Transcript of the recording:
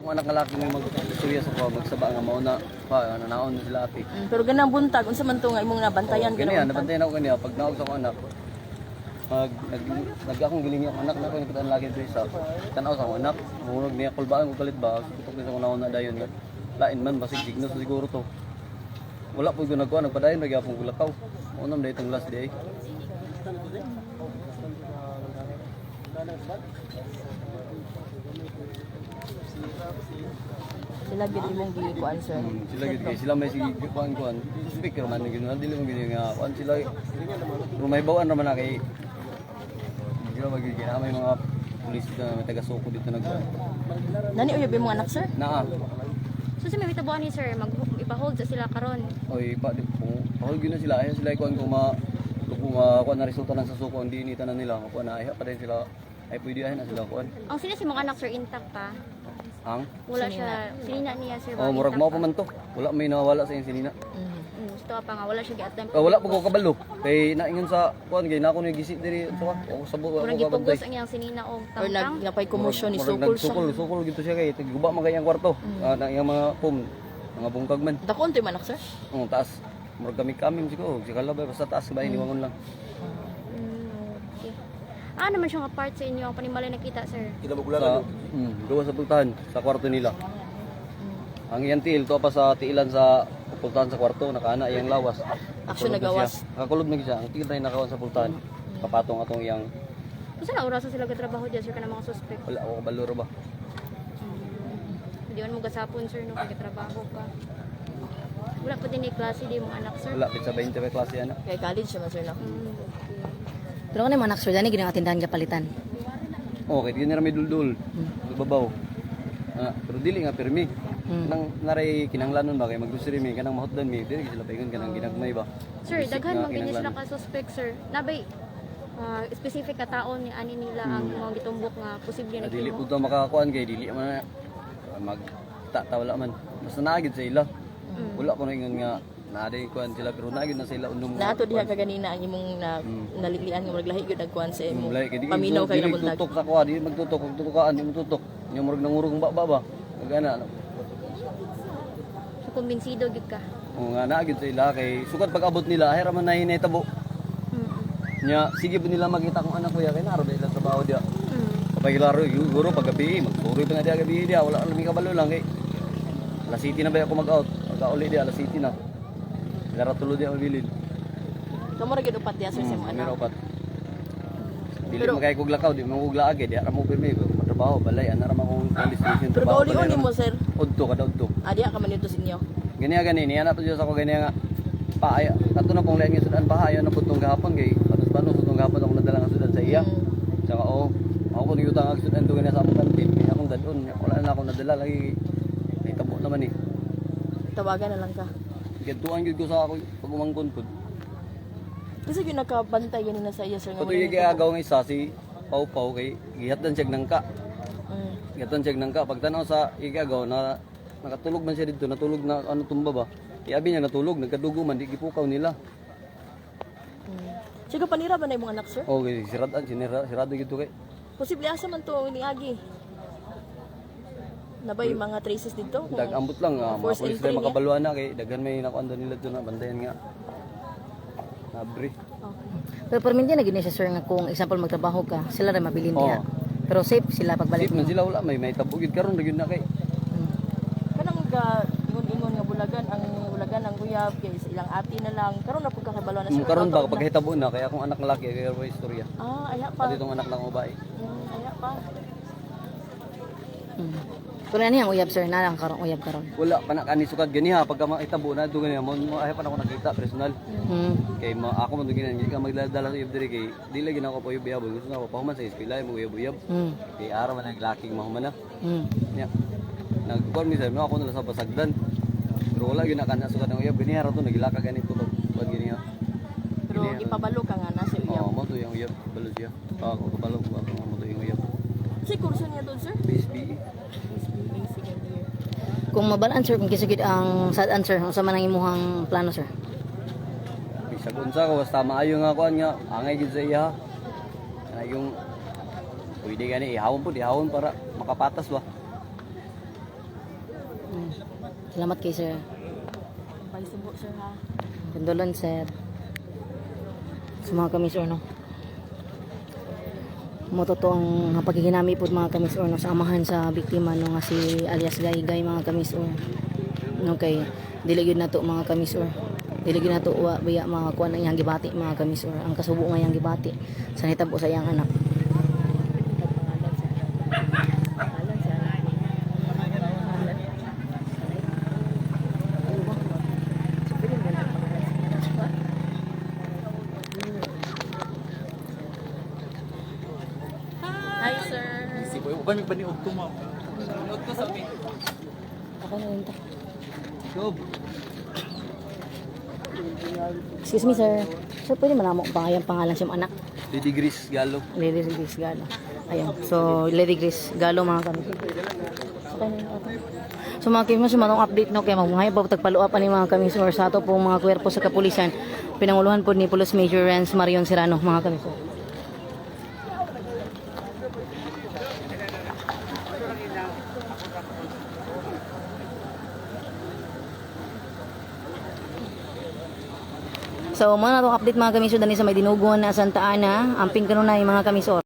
akong anak nga laki may mag-istorya sa ko magsaba nga mauna pa naon sila ati. Pero ganang buntag unsa man to nga imong nabantayan Ganyan, ganang. nabantayan ako kaniya pag naog sa akong anak. Nag akong gilingi ang anak na ko yung lagi dito sa tanaw sa akong anak. Murag niya kulbaan ko kalit ba tutok ni sa una dayon nga. Lain man basig signo siguro to. Wala po ko nagkuha nagpadayon nagyapon ko lakaw. Unam day itong last day. Sila gid imong gikuan sir. Sila gid sila may sige kuan speaker man gid na dili mo gid nga kuan sila rumay bawaan ra man na kay sila magiging may mga pulis na may taga suko dito nag Nani uyab imong anak sir? naa So sa may mitabuan ni sir, ipa-hold sa sila karon. oy pa di po pahol gyud na sila ay sila kuan ko kuan na resulta ng sa suko hindi ni tanan nila kuan na ay pa din sila ay pwede ay na sila kuan Ang sila si mga anak sir intact pa. ang Wala siya, sinina niya sir. oh murag mao pa man to wala may nawala sa iyang sinina Gusto pa nga, wala siya gi-attempt. wala po ko kabalo kay naingon sa kuan kay nako ni gisit diri sa ako sa buwa Murag ako kabantay gipugos ang iyang sinina o Or tangtang. napay commotion ni Murag sukol sa. sukol gito siya kay guba man kay ang kwarto na iyang mga pum mga bungkag man Dakon to imong anak sir? taas murag kami siguro si kalabay basta taas ba iniwangon lang Okay. Ano naman siya nga part sa inyo ang panimalay nakita sir? sa gawa sa pultahan sa kwarto nila ang iyang tiil to pa sa tiilan sa pultahan sa kwarto nakaana iyang lawas Action nagawas. nakakulob na siya ang tiil na nakawan sa pultahan kapatong atong iyang Kung saan oras sila gatrabaho dyan sir ka ng mga suspect? wala ako kabalo ra ba Hindi man mo gasapon sir no pagkatrabaho ka. Wala pa din ni klase di mong anak sir. wala pit sa 20 pa klase ana Kay college siya man sir no. Okay. Pero kung anak sir, dani ginang atindahan ka palitan. okay kini ra may duldul babaw pero dili nga permi nang naray kinanglanon ba kay mag-grocery mi kanang mahotdan mi dili sila paingon kanang ginagmay ba Sir, Isip daghan nga man ganyan sila kinanglan. ka suspect sir. Nabay specific ka taon ni ani nila ang mga gitumbok nga posible na dili kimo. pud ta makakuan kay dili man mag wala man basta naagid sa ila wala ko na ingon nga naaday kuan sila pero naagid na sila unom Naato diha ka ganina ang imong naliklian nga murag lahi gyud nagkuan sa imong mulay kay paminaw kay nabuntag. tutok sa kuan di magtutok kung tutukaan di mo tutok nya murag nangurong ba gana So kumbinsido gyud ka. o nga naagid sa ila kay sukat pag abot nila ay raman na hinaytabo nya sige po nila makita kung anak ko ya kay naro dila trabaho dia kapag ilaro guro pag gabi magturo pa nga dia gabi dia wala lang kabalo lang kay alas city na ba ako mag-out pagka-uli dia alas city na lara tulo dia mabilin Kamo ra gyud upat diha sir sa imong meron anak. pat dili magay kog lakaw di mo kog laag di ara mo pirmi trabaho balay ana ra man kong police station Pero trabaho pauli-uli mo sir. udto kada udto Diha ka man dito sa inyo. gani niya na to Diyos ako gani nga paaya kato na pong lain nga sudan pahayo na putong gahapon kay panos putong gahapon ako nadala nga sudan sa iya saka ako ko niyutang ang sudan doon sa among kantin may akong dadon wala na akong nadala lagi may tabo naman Tawagan na lang ka. gatuan gyud ko sa ako pag umangkon pud Kasi gyud nakabantay ganina sa iya sir nga. patuloy kay agaw nga isa si Pau kay gihatdan siya nangka gihatdan siya nangka pagtanaw sa igagaw na nakatulog man siya dito natulog na ano tumba ba iabi niya natulog nagkadugo man di gipukaw nila Sigo panira ba na imong anak sir? okay sirado gito kay Posible asa man to niagi. Nabay mga traces dito? Kung- ambot lang mga Force pulis entry na niya? makabaluan na kay daghan may nakuanda nila doon na bandayan nga nabre Okay. Pero perminti na gini siya sir nga kung example magtrabaho ka, sila rin mabilin diha. Pero safe sila pagbalik safe man mo. sila wala may tabugid karon ra gyud na kay Kanang ingon nga bulagan ang guyab kay sa ilang ati na lang. Karon na pud kakabalon na sir. karon ba Out of pag hitabo na kay akong anak lalaki kay may istorya aya pa. pati itong anak lang babae Aya pa. Pero ano yung uyab sir, nalang karon uyab karon. wala pa na kani sukad gani ha pagka mahitabo na dugan niya mo ay pa na ako nakita personal kay ako man dugan hindi ka magdala sa diri kay dili gina ko po uyab gusto na ko pahuman sa eskwela mo uyab kay ara man ang laking mahuman na nya nagkuan mi sa mo ako na sa pasagdan pero wala gyud na kana sukad ng uyab gani ra to nagilaka gani to pag gani ha Pero ipabalo ka nga na sa oo uyab. mo to yung uyab balo siya ako kabalo ko ako mo to yung uyab Si kurso niya doon sir? BSBE Second year. Kung mabalaan sir, kung kisagid ang sad answer, unsa man ang imuhang plano sir? bisag unsa ko basta maayo nga kuan nga angay gid sa iya ana yung pwede gani ihawon para makapatas ba Salamat kay sir. Pagsubo sir ha. Condolence sir. Sa mga kamisor no. Mo totoo ang paghihinami po mga kamisor no, sa amahan sa biktima no nga si alias Gaygay mga kamisor. Okay, dili gyud nato mga kamisor. Dili gyud nato wa biya mga kuan ang iyang gibati mga kamisor. Ang kasubo nga iyang gibati sa hitabo sa iyang anak. Pangalan siya. Pangalan. Ano ba? So, pwede mo lang pangalan siya. Hi sir. Si Boy, uban may paniog ko, ma'am. Ako na yun ta. Job. Excuse me sir. Sir, pwede manamo pa yung pangalan sa iyong anak? Lady Grace Galo. Lady Grace Galo. Ayun. So, Lady Grace Galo mga kamisor. Okay na yun. Okay. So mga kamisor, matong update no kay magmuhay pa tagpaluap ani mga kamisor sa ato pong mga kwerpo sa kapulisan. Pinanguluhan po ni Police Major Renz Marion Serrano mga kamisor. So, muna itong update mga kamisor dani sa may dinugon na Santa Ana, amping kanunay mga kamisor.